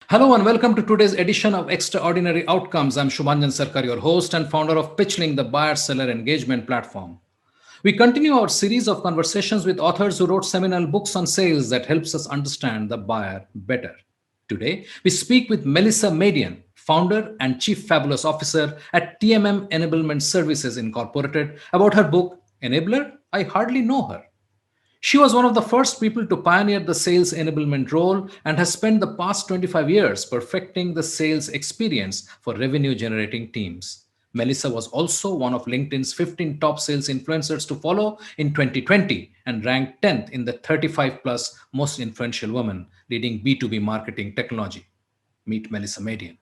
Hello and welcome to today's edition of Extraordinary Outcomes. I'm Shumanjan Sarkar, your host and founder of Pitchling, the buyer-seller engagement platform. We continue our series of conversations with authors who wrote seminal books on sales that helps us understand the buyer better. Today, we speak with Melissa Madian, founder and chief fabulous officer at TMM Enablement Services Incorporated, about her book, Enabler, I Hardly Know Her. She was one of the first people to pioneer the sales enablement role and has spent the past 25 years perfecting the sales experience for revenue generating teams. Melissa was also one of LinkedIn's 15 top sales influencers to follow in 2020 and ranked 10th in the 35 plus most influential women leading B2B marketing technology. Meet Melissa Madian.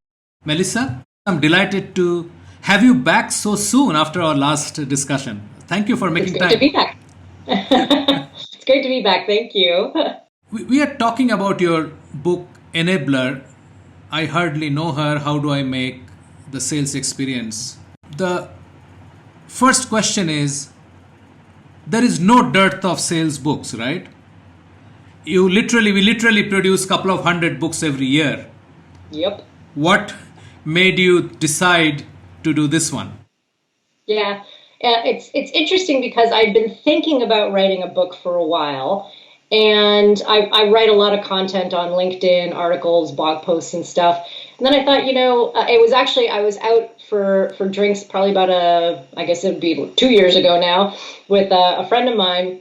Melissa, I'm delighted to have you back so soon after our last discussion. Thank you for It's making great to time. be back. It's great to be back. Thank you. We are talking about your book, Enabler. I hardly know her. How do I make the sales experience? The first question is there is no dearth of sales books, right? We literally produce a couple of hundred books every year. Yep. What made you decide to do this one? Yeah. It's interesting because I've been thinking about writing a book for a while, and I write a lot of content on LinkedIn, articles, blog posts, and stuff. And then I thought, it was actually I was out for drinks probably about I guess it'd be 2 years ago now with a friend of mine,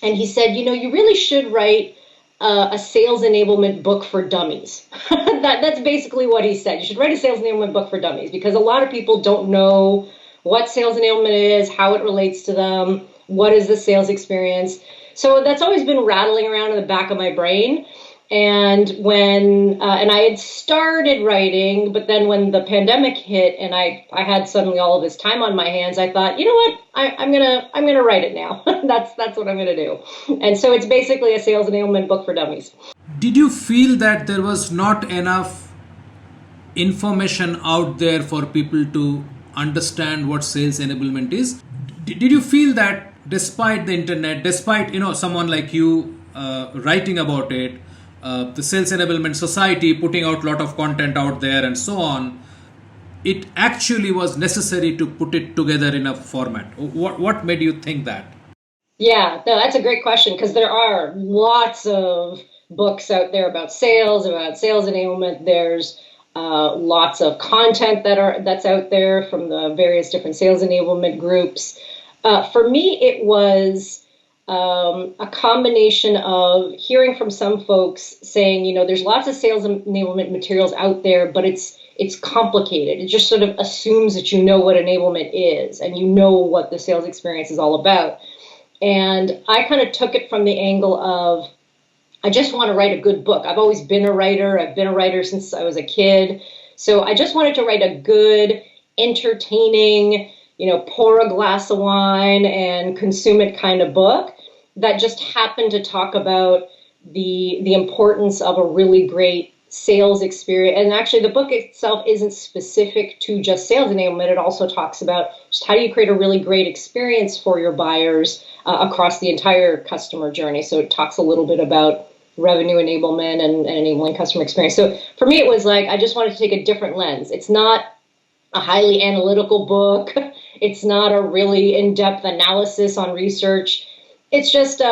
and he said, you really should write a sales enablement book for dummies. That's basically what he said. You should write a sales enablement book for dummies because a lot of people don't know what sales enablement is, how it relates to them, what is the sales experience. So that's always been rattling around in the back of my brain. And and I had started writing, but then when the pandemic hit and I had suddenly all of this time on my hands, I thought, you know what, I'm gonna write it now. That's what I'm gonna do. And so it's basically a sales enablement book for dummies. Did you feel that there was not enough information out there for people to understand what sales enablement is? Did you feel that despite the internet, despite someone like you writing about it, the Sales Enablement Society putting out a lot of content out there and so on, it actually was necessary to put it together in a format? What made you think that? Yeah, no, that's a great question because there are lots of books out there about sales enablement. There's lots of content that's out there from the various different sales enablement groups. For me, it was a combination of hearing from some folks saying, there's lots of sales enablement materials out there, but it's complicated. It just sort of assumes that you know what enablement is and you know what the sales experience is all about. And I kind of took it from the angle of, I just want to write a good book. I've always been a writer. I've been a writer since I was a kid. So I just wanted to write a good, entertaining, pour a glass of wine and consume it kind of book that just happened to talk about the importance of a really great sales experience. And actually, the book itself isn't specific to just sales enablement. It also talks about just how do you create a really great experience for your buyers across the entire customer journey. So it talks a little bit about revenue enablement and enabling customer experience. So for me, it was like I just wanted to take a different lens. It's not a highly analytical book. It's not a really in-depth analysis on research. It's just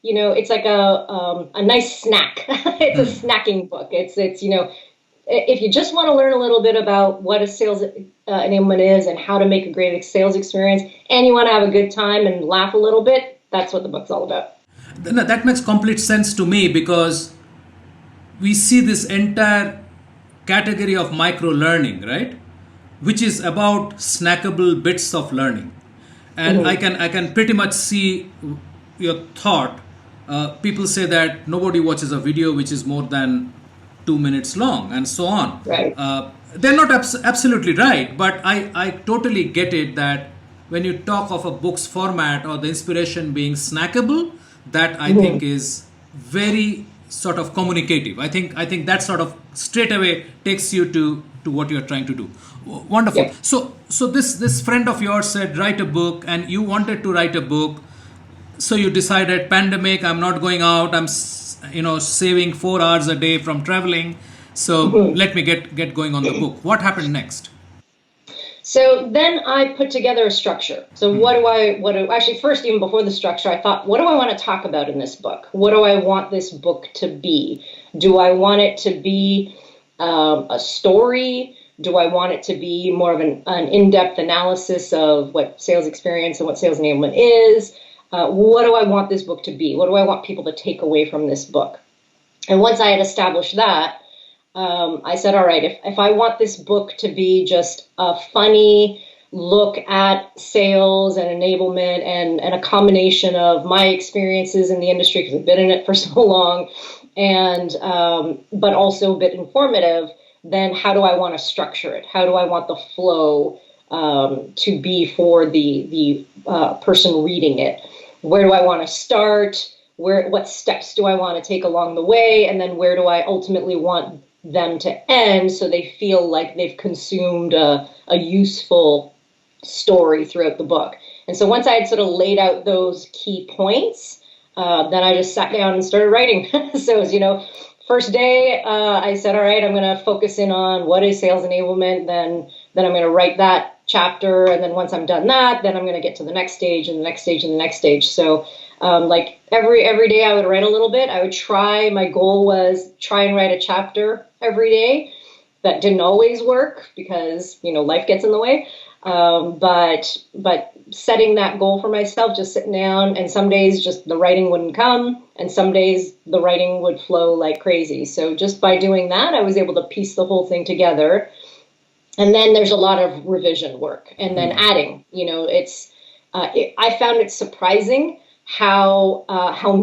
it's like a nice snack. It's a snacking book. It's if you just want to learn a little bit about what a sales enablement is and how to make a great sales experience, and you want to have a good time and laugh a little bit, that's what the book's all about. No, that makes complete sense to me because we see this entire category of micro learning, right? Which is about snackable bits of learning. And Mm-hmm. I can pretty much see your thought. People say that nobody watches a video which is more than 2 minutes long and so on. Right. They're not absolutely right, but I totally get it that when you talk of a book's format or the inspiration being snackable, that I think Mm-hmm. is very sort of communicative. I think that sort of straight away takes you to what you're trying to do. Wonderful. Yep. So this friend of yours said write a book, and you wanted to write a book. So you decided pandemic, I'm not going out. I'm saving 4 hours a day from traveling. So let me get going on the book. What happened next? So then I put together a structure. So actually first, even before the structure, I thought, what do I want to talk about in this book? What do I want this book to be? Do I want it to be a story? Do I want it to be more of an in-depth analysis of what sales experience and what sales enablement is? What do I want this book to be? What do I want people to take away from this book? And once I had established that, I said, all right, if I want this book to be just a funny look at sales and enablement and a combination of my experiences in the industry, because I've been in it for so long, and but also a bit informative, then how do I want to structure it? How do I want the flow to be for the person reading it? Where do I want to start? What steps do I want to take along the way? And then where do I ultimately want them to end so they feel like they've consumed a useful story throughout the book? And so once I had sort of laid out those key points, then I just sat down and started writing. So it was, first day, I said, all right, I'm going to focus in on what is sales enablement. Then I'm going to write that chapter. And then once I'm done that, then I'm going to get to the next stage and the next stage and the next stage. So like every day I would write a little bit. My goal was try and write a chapter every day. That didn't always work because, life gets in the way. But setting that goal for myself, just sitting down, and some days just the writing wouldn't come, and some days the writing would flow like crazy. So just by doing that, I was able to piece the whole thing together. And then there's a lot of revision work, and then adding. I found it surprising how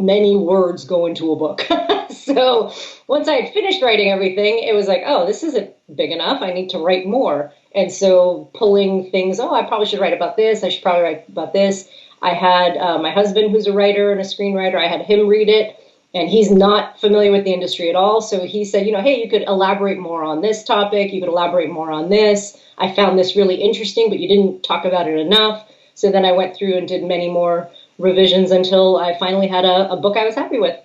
many words go into a book. So once I had finished writing everything, it was like, oh, this isn't big enough. I need to write more. And so pulling things, I probably should write about this. I should probably write about this. I had my husband, who's a writer and a screenwriter, I had him read it, and he's not familiar with the industry at all. So he said, hey, you could elaborate more on this topic. You could elaborate more on this. I found this really interesting, but you didn't talk about it enough. So then I went through and did many more revisions until I finally had a book I was happy with.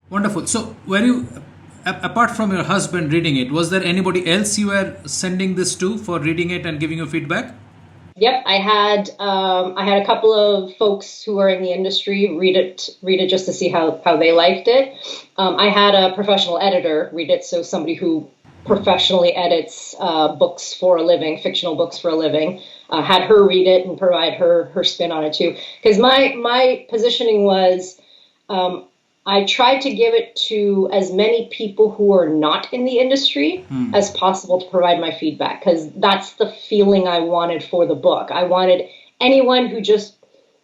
Wonderful. So were you, apart from your husband reading it, was there anybody else you were sending this to for reading it and giving you feedback? Yep, I had a couple of folks who are in the industry read it just to see how they liked it. I had a professional editor read it, so somebody who professionally edits books for a living, fictional books for a living, had her read it and provide her spin on it too. Because my positioning was, I tried to give it to as many people who are not in the industry as possible to provide my feedback, because that's the feeling I wanted for the book. I wanted anyone who just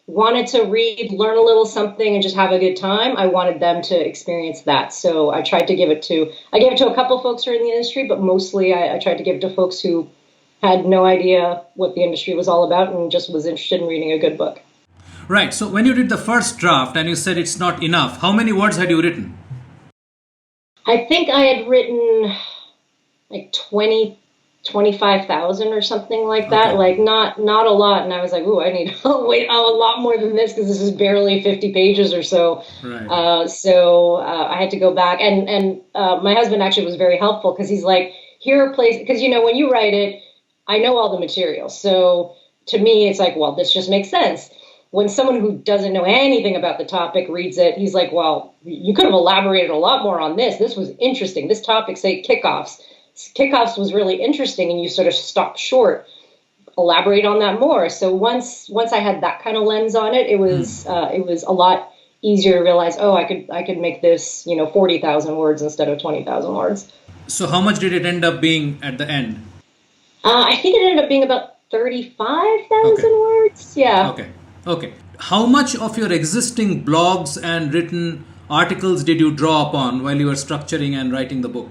wanted to read, learn a little something, and just have a good time. I wanted them to experience that. So I tried to give it to a couple folks who are in the industry, but mostly I tried to give it to folks who had no idea what the industry was all about and just was interested in reading a good book. Right. So when you did the first draft and you said it's not enough, how many words had you written? I think I had written like 25,000 or something like that. Okay. Like not a lot. And I was like, ooh, I need a lot more than this because this is barely 50 pages or so. Right. So I had to go back. And my husband actually was very helpful because he's like, here are places, because, when you write it, I know all the material. So to me, it's like, well, this just makes sense. When someone who doesn't know anything about the topic reads it, he's like, well, you could have elaborated a lot more on this. This was interesting. This topic, say, kickoffs. Kickoffs was really interesting, and you sort of stopped short. Elaborate on that more. So once I had that kind of lens on it, it was a lot easier to realize, I could make this 40,000 words instead of 20,000 words. So how much did it end up being at the end? I think it ended up being about 35,000 words. Yeah. Okay. How much of your existing blogs and written articles did you draw upon while you were structuring and writing the book?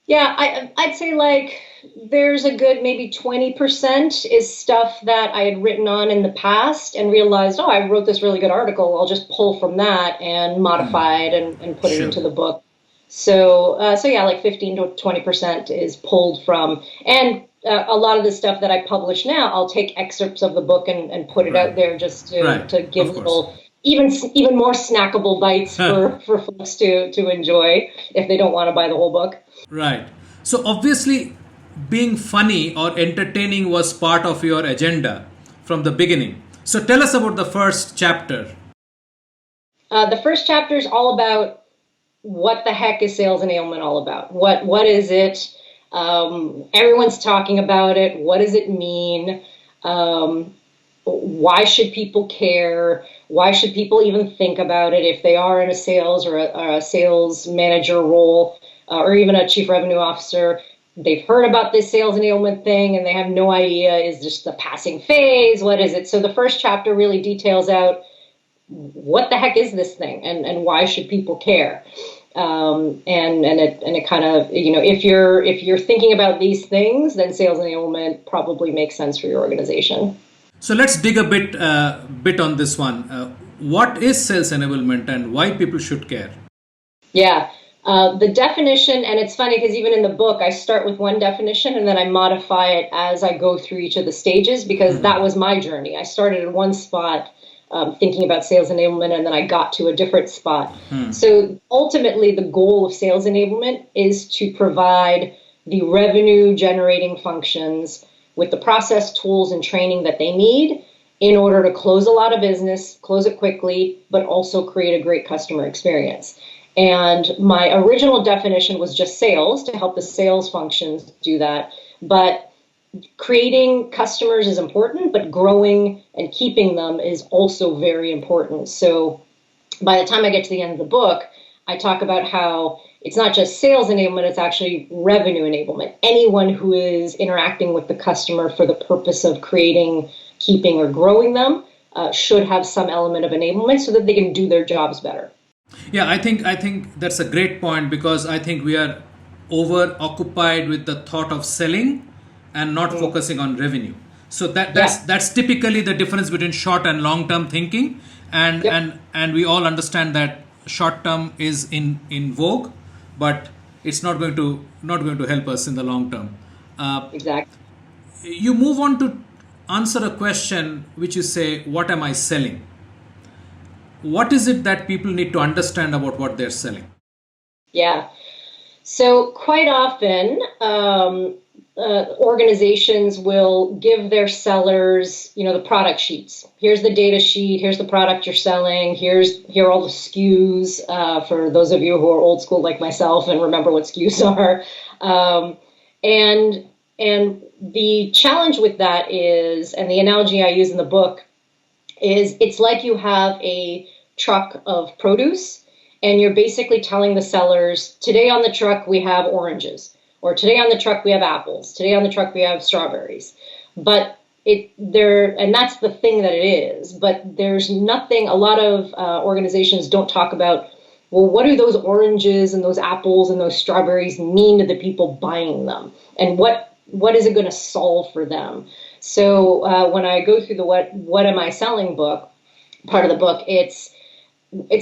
Yeah, I'd say like there's a good maybe 20% is stuff that I had written on in the past and realized, I wrote this really good article. I'll just pull from that and modify it and put it into the book. So yeah, like 15 to 20% is pulled from, and a lot of the stuff that I publish now, I'll take excerpts of the book and put it out there just to give little even more snackable bites for folks to enjoy if they don't want to buy the whole book. Right. So obviously, being funny or entertaining was part of your agenda from the beginning. So tell us about the first chapter. The first chapter is all about what the heck is sales enablement all about? What is it? Everyone's talking about it. What does it mean? Why should people care? Why should people even think about it if they are in a sales or a sales manager role, or even a chief revenue officer? They've heard about this sales enablement thing and they have no idea, is this the passing phase? What is it? So the first chapter really details out what the heck is this thing and why should people care? And it kind of, if you're thinking about these things, then sales enablement probably makes sense for your organization. So let's dig a bit on this one. What is sales enablement and why people should care? Yeah. The definition, and it's funny because even in the book, I start with one definition and then I modify it as I go through each of the stages, because that was my journey. I started in one spot thinking about sales enablement, and then I got to a different spot. So ultimately, the goal of sales enablement is to provide the revenue generating functions with the process, tools, and training that they need in order to close a lot of business, close it quickly, but also create a great customer experience. And my original definition was just sales, to help the sales functions do that. But creating customers is important, but growing and keeping them is also very important. So by the time I get to the end of the book, I talk about how it's not just sales enablement, it's actually revenue enablement. Anyone who is interacting with the customer for the purpose of creating, keeping, or growing them should have some element of enablement so that they can do their jobs better. Yeah, I think that's a great point, because I think we are over occupied with the thought of selling and not focusing on revenue. So that's typically the difference between short and long term thinking, and we all understand that short term is in vogue, but it's not going to help us in the long term. Exactly. You move on to answer a question which you say, what am I selling? What is it that people need to understand about what they're selling? Yeah. So quite often, organizations will give their sellers, the product sheets. Here's the data sheet. Here's the product you're selling. Here are all the SKUs, for those of you who are old school like myself and remember what SKUs are. And the challenge with that is, and the analogy I use in the book is, it's like you have a truck of produce and you're basically telling the sellers, today on the truck we have oranges, or today on the truck we have apples, today on the truck we have strawberries. But and that's the thing that it is, but there's nothing, a lot of organizations don't talk about, well, what do those oranges and those apples and those strawberries mean to the people buying them? And what is it going to solve for them? So when I go through the what am I selling book, part of the book, it's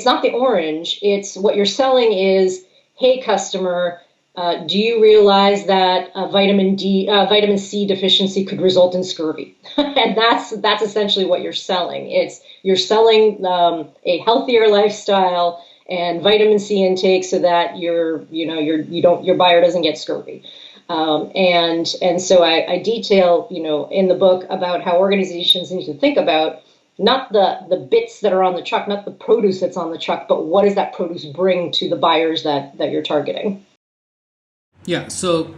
not the orange. It's what you're selling is, hey, customer, do you realize that vitamin C deficiency could result in scurvy? And that's essentially what you're selling. You're selling a healthier lifestyle and vitamin C intake so that your buyer doesn't get scurvy. And so I detail, in the book about how organizations need to think about not the bits that are on the truck, not the produce that's on the truck, but what does that produce bring to the buyers that you're targeting? Yeah, so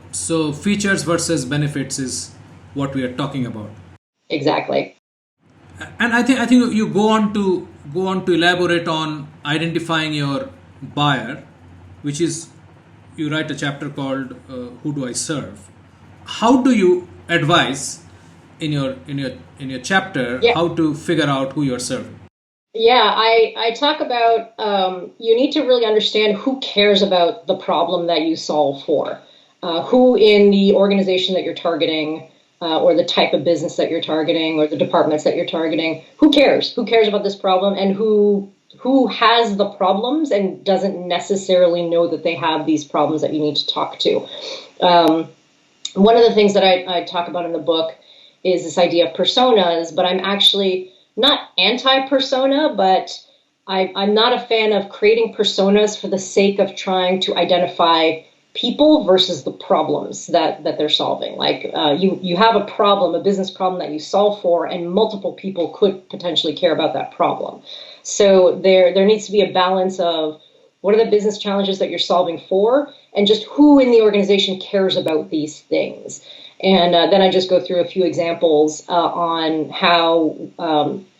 features versus benefits is what we are talking about. Exactly. And I think you go on to elaborate on identifying your buyer, which is, you write a chapter called "Who Do I Serve?" How do you advise in your chapter how to figure out who you're serving? Yeah, I talk about you need to really understand who cares about the problem that you solve for, who in the organization that you're targeting, or the type of business that you're targeting, or the departments that you're targeting. Who cares? Who cares about this problem, and who has the problems and doesn't necessarily know that they have these problems that you need to talk to. One of the things that I talk about in the book is this idea of personas, but I'm actually not anti-persona, but I'm not a fan of creating personas for the sake of trying to identify people versus the problems that they're solving. Like you have a problem, a business problem that you solve for, and multiple people could potentially care about that problem. So there needs to be a balance of what are the business challenges that you're solving for, and just who in the organization cares about these things. And then I just go through a few examples on how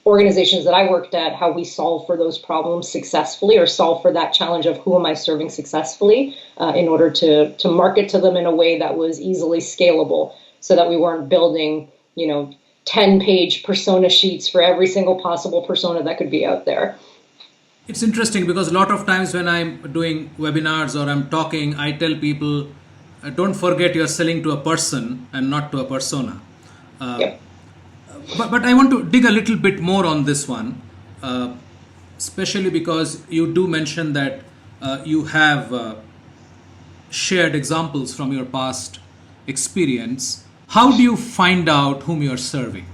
organizations that I worked at, how we solve for those problems successfully, or solve for that challenge of who am I serving successfully in order to market to them in a way that was easily scalable, so that we weren't building, 10-page persona sheets for every single possible persona that could be out there. It's interesting because a lot of times when I'm doing webinars or I'm talking, I tell people, don't forget you're selling to a person and not to a persona. Yep. But I want to dig a little bit more on this one, especially because you do mention that you have shared examples from your past experience. How do you find out whom you're serving?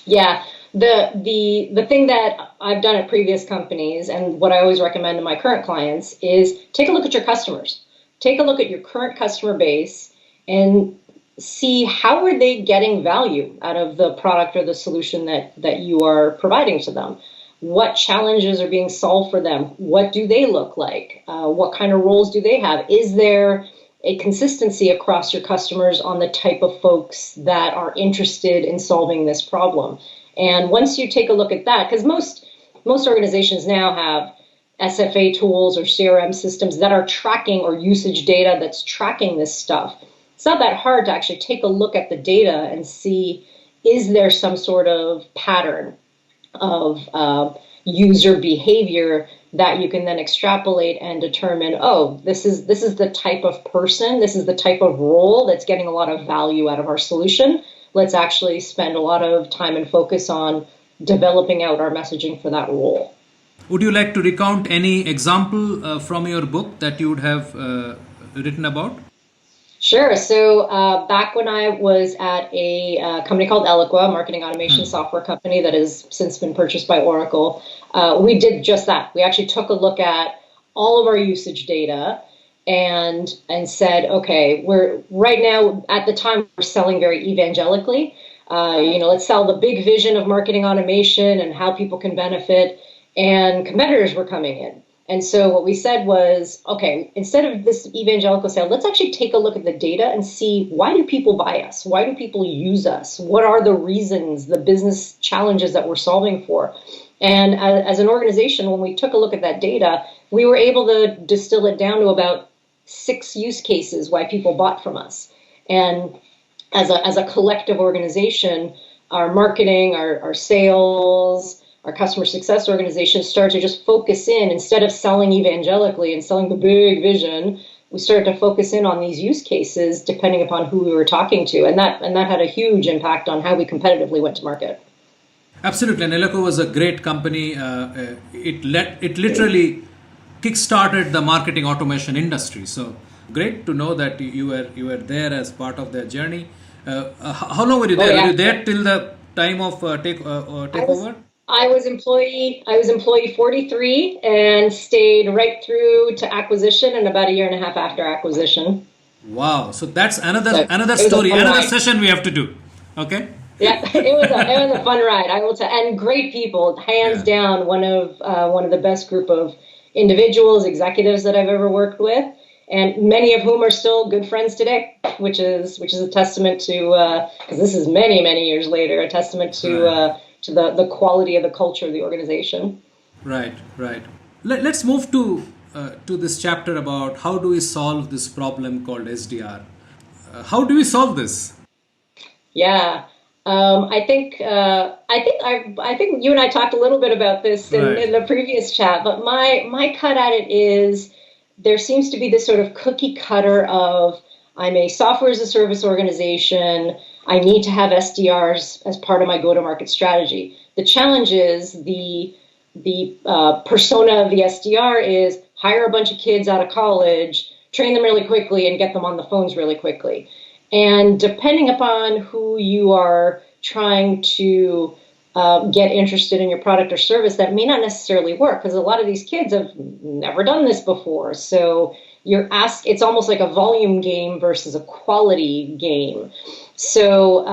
Yeah, the thing that I've done at previous companies, and what I always recommend to my current clients, is take a look at your customers. Take a look at your current customer base and see how are they getting value out of the product or the solution that you are providing to them. What challenges are being solved for them? What do they look like? What kind of roles do they have? Is there a consistency across your customers on the type of folks that are interested in solving this problem? And once you take a look at that, because most organizations now have SFA tools or CRM systems that are tracking, or usage data that's tracking this stuff. It's not that hard to actually take a look at the data and see, is there some sort of pattern of user behavior that you can then extrapolate and determine, oh, this is the type of person, this is the type of role that's getting a lot of value out of our solution. Let's actually spend a lot of time and focus on developing out our messaging for that role. Would you like to recount any example from your book that you would have written about? Sure. So back when I was at a company called Eloqua, a marketing automation software company that has since been purchased by Oracle, we did just that. We actually took a look at all of our usage data and said, okay, we're right now, at the time, we're selling very evangelically. Let's sell the big vision of marketing automation and how people can benefit. And competitors were coming in. And so what we said was, okay, instead of this evangelical sale, let's actually take a look at the data and see, why do people buy us? Why do people use us? What are the reasons, the business challenges that we're solving for? And as an organization, when we took a look at that data, we were able to distill it down to about 6 use cases why people bought from us. And as a collective organization, our marketing, our sales, our customer success organization started to just focus in, instead of selling evangelically and selling the big vision, we started to focus in on these use cases depending upon who we were talking to. And that had a huge impact on how we competitively went to market. Absolutely. And Eloqua was a great company. It literally kickstarted the marketing automation industry. So great to know that you were there as part of their journey. How long were you there? Oh, yeah. Were you there till the time of takeover? I was employee 43 and stayed right through to acquisition, and about a year and a half after acquisition. Wow. So that's another It was story, a fun another ride. session we have to do. Okay. Yeah, it was a fun ride. I will tell, and great people, hands Yeah. down, one of the best group of individuals, executives that I've ever worked with, and many of whom are still good friends today, which is a testament to, because this is many years later, a testament to the quality of the culture of the organization. Right. Let's move to this chapter about how do we solve this problem called SDR. How do we solve this? Yeah. I think you and I talked a little bit about this in the previous chat, but my cut at it is, there seems to be this sort of cookie cutter of, I'm a software as a service organization, I need to have SDRs as part of my go-to-market strategy. The challenge is the persona of the SDR is hire a bunch of kids out of college, train them really quickly, and get them on the phones really quickly. And depending upon who you are trying to get interested in your product or service that may not necessarily work, because a lot of these kids have never done this before. So it's almost like a volume game versus a quality game. So,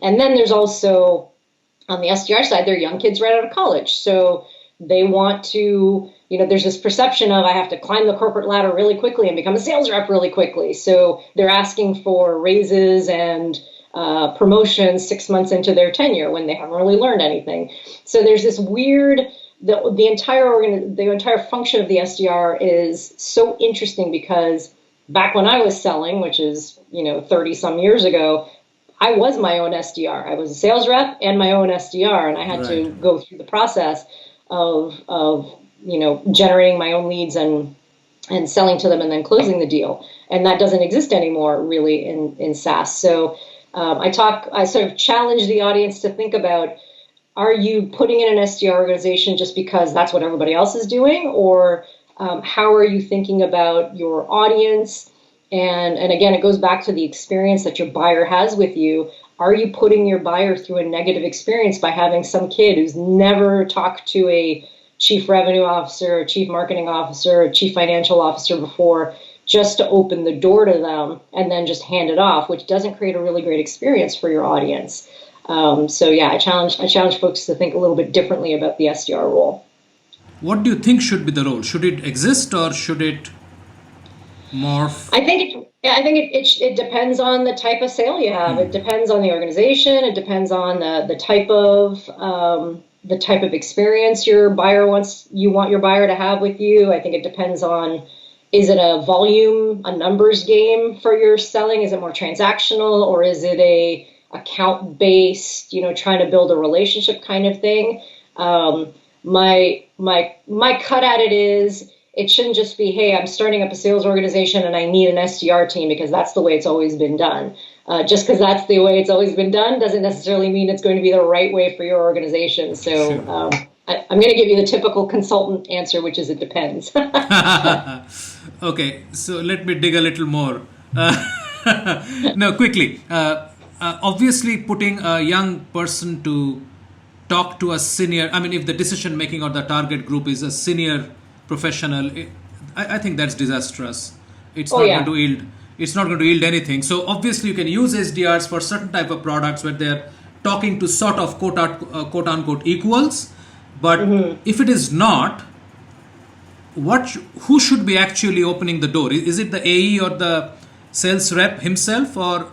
and then there's also on the SDR side, they're young kids right out of college. So they want to, there's this perception of I have to climb the corporate ladder really quickly and become a sales rep really quickly. So they're asking for raises and promotions 6 months into their tenure when they haven't really learned anything. So there's this weird, the entire function of the SDR is so interesting, because back when I was selling, which is 30 some years ago, I was my own SDR. I was a sales rep and my own SDR, and I had to go through the process of generating my own leads and selling to them and then closing the deal. And that doesn't exist anymore really in SaaS. So I sort of challenge the audience to think about, are you putting in an SDR organization just because that's what everybody else is doing? Or how are you thinking about your audience? And again, it goes back to the experience that your buyer has with you. Are you putting your buyer through a negative experience by having some kid who's never talked to a chief revenue officer, a chief marketing officer, a chief financial officer before, just to open the door to them and then just hand it off, which doesn't create a really great experience for your audience. So yeah, I challenge folks to think a little bit differently about the SDR role. What do you think should be the role? Should it exist or should it morph? I think it depends on the type of sale you have. It depends on the organization. It depends on the type of experience you want your buyer to have with you. I think it depends on, is it a volume, a numbers game for your selling? Is it more transactional, or is it a account based, trying to build a relationship kind of thing? My cut at it is, it shouldn't just be, hey, I'm starting up a sales organization and I need an SDR team because that's the way it's always been done. Just because that's the way it's always been done doesn't necessarily mean it's going to be the right way for your organization. So I'm going to give you the typical consultant answer, which is it depends. Okay, so let me dig a little more. No, quickly. Obviously, putting a young person to talk to a senior, if the decision making or the target group is a senior professional, I think that's disastrous. It's not going to yield anything. So obviously you can use SDRs for certain type of products where they're talking to sort of quote unquote equals. But if it is not, who should be actually opening the door? Is it the AE or the sales rep himself, or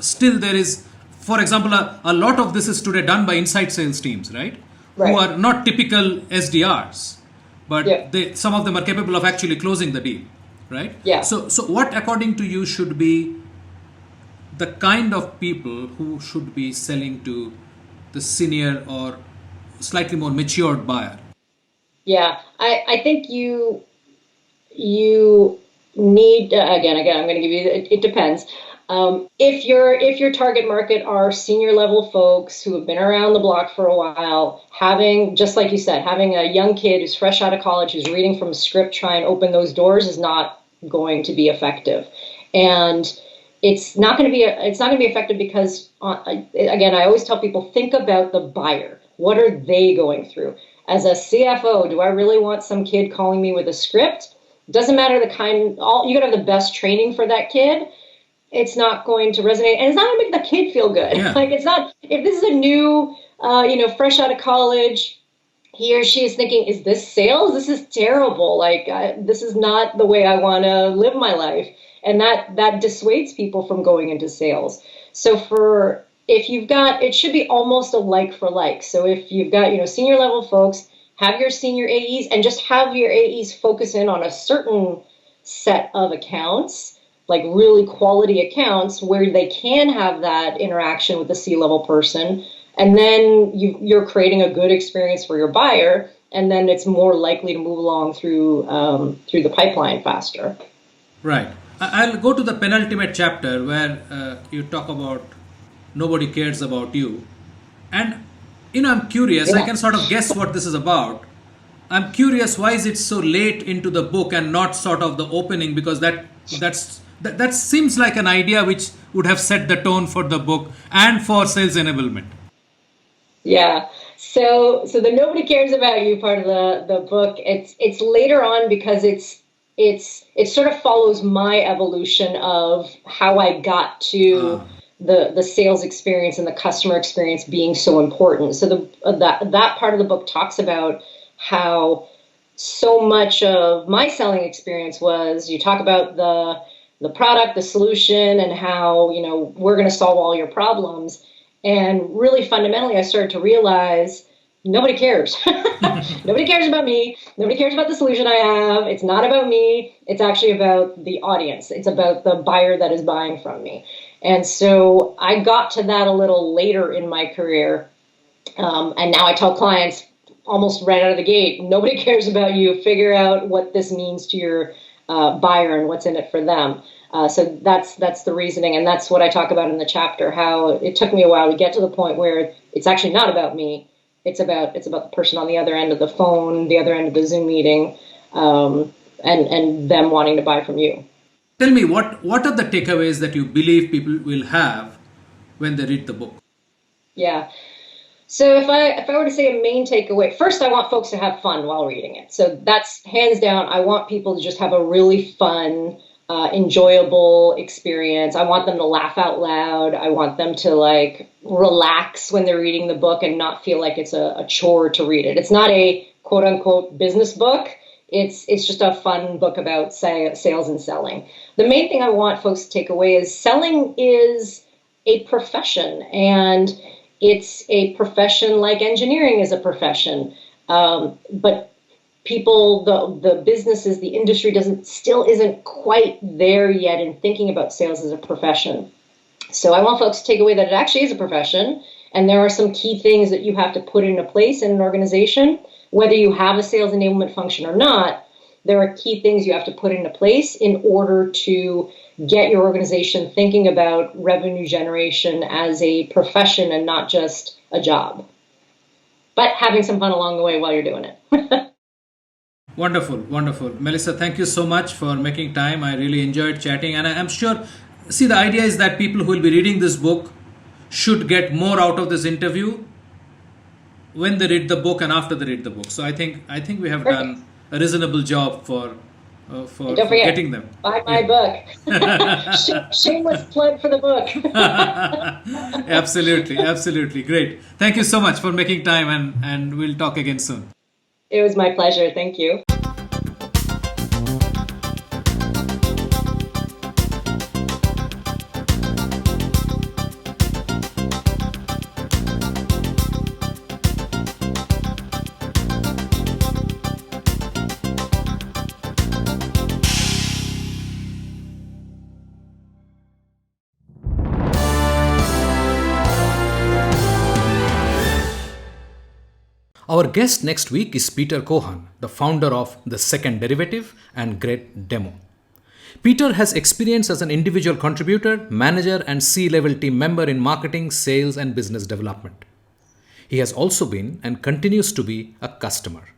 still there is, for example, a lot of this is today done by inside sales teams, right? Who are not typical SDRs. But some of them are capable of actually closing the deal, right? Yeah. So what, according to you, should be the kind of people who should be selling to the senior or slightly more matured buyer? Yeah, I think you need, again, I'm going to give you, it depends. If your target market are senior level folks who have been around the block for a while, just like you said, having a young kid who's fresh out of college, who's reading from a script, try and open those doors is not going to be effective. And it's not going to be effective because, again, I always tell people, think about the buyer. What are they going through? As a CFO, do I really want some kid calling me with a script? Doesn't matter you gotta have the best training for that kid. It's not going to resonate, and it's not going to make the kid feel good. Yeah. Like, it's not, if this is a new, fresh out of college, he or she is thinking, is this sales? This is terrible. Like, this is not the way I want to live my life. And that dissuades people from going into sales. So it should be almost a like for like. So if you've got, senior level folks, have your senior AEs and just have your AEs focus in on a certain set of accounts, like really quality accounts where they can have that interaction with the C-level person. And then you're creating a good experience for your buyer, and then it's more likely to move along through the pipeline faster. Right. I'll go to the penultimate chapter where you talk about nobody cares about you. And, I'm curious, I can sort of guess what this is about. I'm curious, why is it so late into the book and not sort of the opening? Because that seems like an idea which would have set the tone for the book and for sales enablement. Yeah. So the nobody cares about you part of the book, it's later on because it sort of follows my evolution of how I got to Ah, the sales experience and the customer experience being so important. So that part of the book talks about how so much of my selling experience was you talk about the product, the solution, and how, we're going to solve all your problems. And really fundamentally, I started to realize nobody cares. Nobody cares about me. Nobody cares about the solution I have. It's not about me. It's actually about the audience. It's about the buyer that is buying from me. And so I got to that a little later in my career. And now I tell clients almost right out of the gate, nobody cares about you. Figure out what this means to your buyer and what's in it for them. So that's the reasoning, and that's what I talk about in the chapter. How it took me a while to get to the point where it's actually not about me. It's about the person on the other end of the phone, the other end of the Zoom meeting, and them wanting to buy from you. tell me, what are the takeaways that you believe people will have when they read the book? Yeah. So if I were to say a main takeaway, first I want folks to have fun while reading it. So that's hands down. I want people to just have a really fun, enjoyable experience. I want them to laugh out loud. I want them to like relax when they're reading the book and not feel like it's a chore to read it. It's not a quote unquote business book. It's just a fun book about sales and selling. The main thing I want folks to take away is selling is a profession, and it's a profession like engineering is a profession. But people, the businesses, the industry isn't quite there yet in thinking about sales as a profession. So I want folks to take away that it actually is a profession, and there are some key things that you have to put into place in an organization, whether you have a sales enablement function or not. There are key things you have to put into place in order to get your organization thinking about revenue generation as a profession and not just a job, but having some fun along the way while you're doing it. Wonderful, wonderful. Melissa, thank you so much for making time. I really enjoyed chatting, and I'm sure, see, the idea is that people who will be reading this book should get more out of this interview when they read the book and after they read the book. So I think we have Perfect. done a reasonable job for And don't for forget, getting them. buy my Yeah. book. Shameless plug for the book. Absolutely, absolutely. Great. Thank you so much for making time, and we'll talk again soon. It was my pleasure. Thank you. Our guest next week is Peter Cohen, the founder of The Second Derivative and Great Demo. Peter has experience as an individual contributor, manager, and C level team member in marketing, sales, and business development. He has also been and continues to be a customer.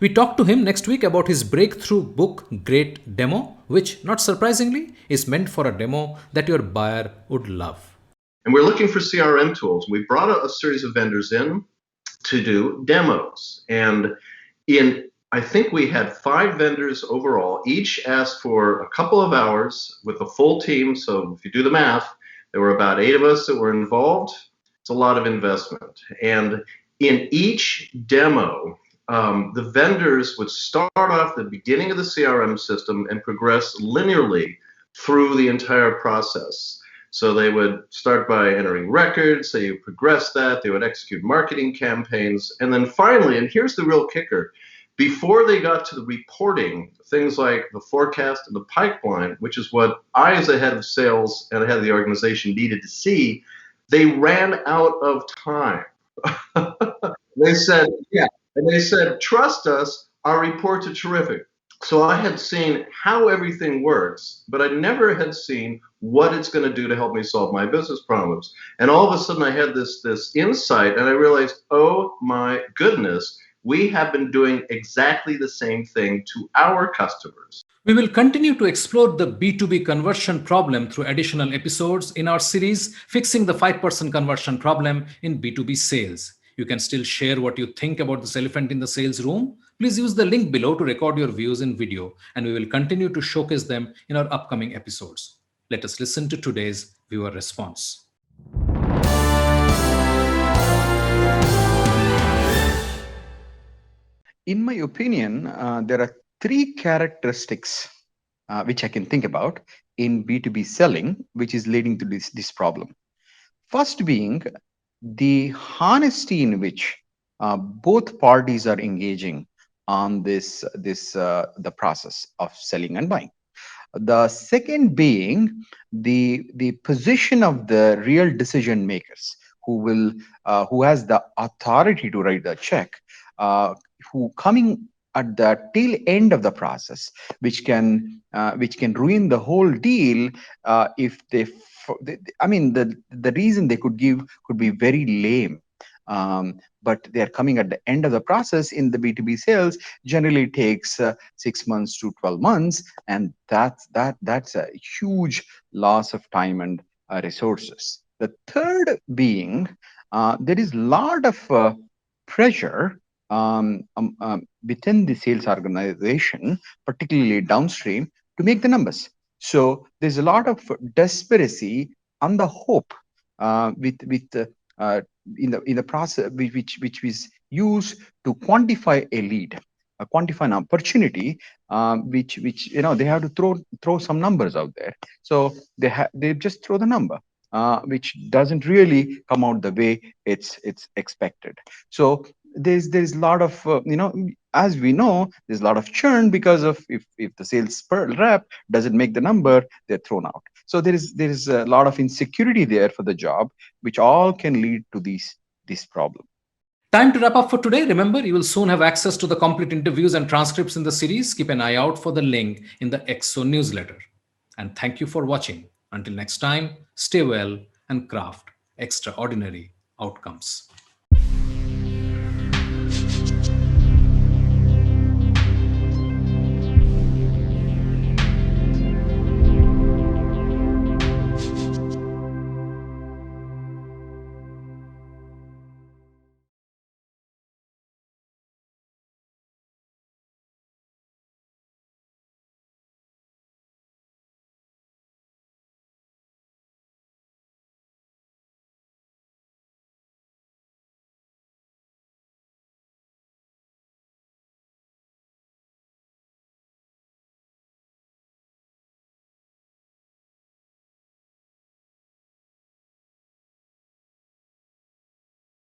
We talk to him next week about his breakthrough book, Great Demo, which, not surprisingly, is meant for a demo that your buyer would love. And we're looking for CRM tools. We brought a series of vendors in to do demos. And I think we had 5 vendors overall. Each asked for a couple of hours with a full team. So if you do the math, there were about 8 of us that were involved. It's a lot of investment. And in each demo, the vendors would start off the beginning of the CRM system and progress linearly through the entire process. So they would start by entering records, so you progress that, they would execute marketing campaigns, and then finally, and here's the real kicker, before they got to the reporting, things like the forecast and the pipeline, which is what I as a head of sales and the head of the organization needed to see, they ran out of time. They said, yeah, and they said, trust us, our reports are terrific. So I had seen how everything works, but I never had seen what it's going to do to help me solve my business problems. And all of a sudden I had this insight, and I realized, oh my goodness, we have been doing exactly the same thing to our customers. We will continue to explore the B2B conversion problem through additional episodes in our series, Fixing the 5% Conversion Problem in B2B Sales. You can still share what you think about this elephant in the sales room. Please use the link below to record your views in video, and we will continue to showcase them in our upcoming episodes. Let us listen to today's viewer response. In my opinion, there are three characteristics which I can think about in B2B selling, which is leading to this problem. First being the honesty in which both parties are engaging on the process of selling and buying. The second being the position of the real decision makers who has the authority to write the check, uh, who coming at the tail end of the process, which can ruin the whole deal if I mean the reason they could give could be very lame. But they are coming at the end of the process. In the B2B sales generally takes 6 months to 12 months, and that's a huge loss of time and resources. The third being there is a lot of pressure within the sales organization, particularly downstream, to make the numbers. So there's a lot of desperacy on the hope uh, in the process which is used to quantify a lead, quantify an opportunity, which they have to throw some numbers out there. So they just throw the number, which doesn't really come out the way it's expected. So there's a lot of as we know, there's a lot of churn because of if the sales rep doesn't make the number, they're thrown out. So there is a lot of insecurity there for the job, which all can lead to this problem. Time to wrap up for today. Remember, you will soon have access to the complete interviews and transcripts in the series. Keep an eye out for the link in the EXO newsletter. And thank you for watching. Until next time, stay well and craft extraordinary outcomes.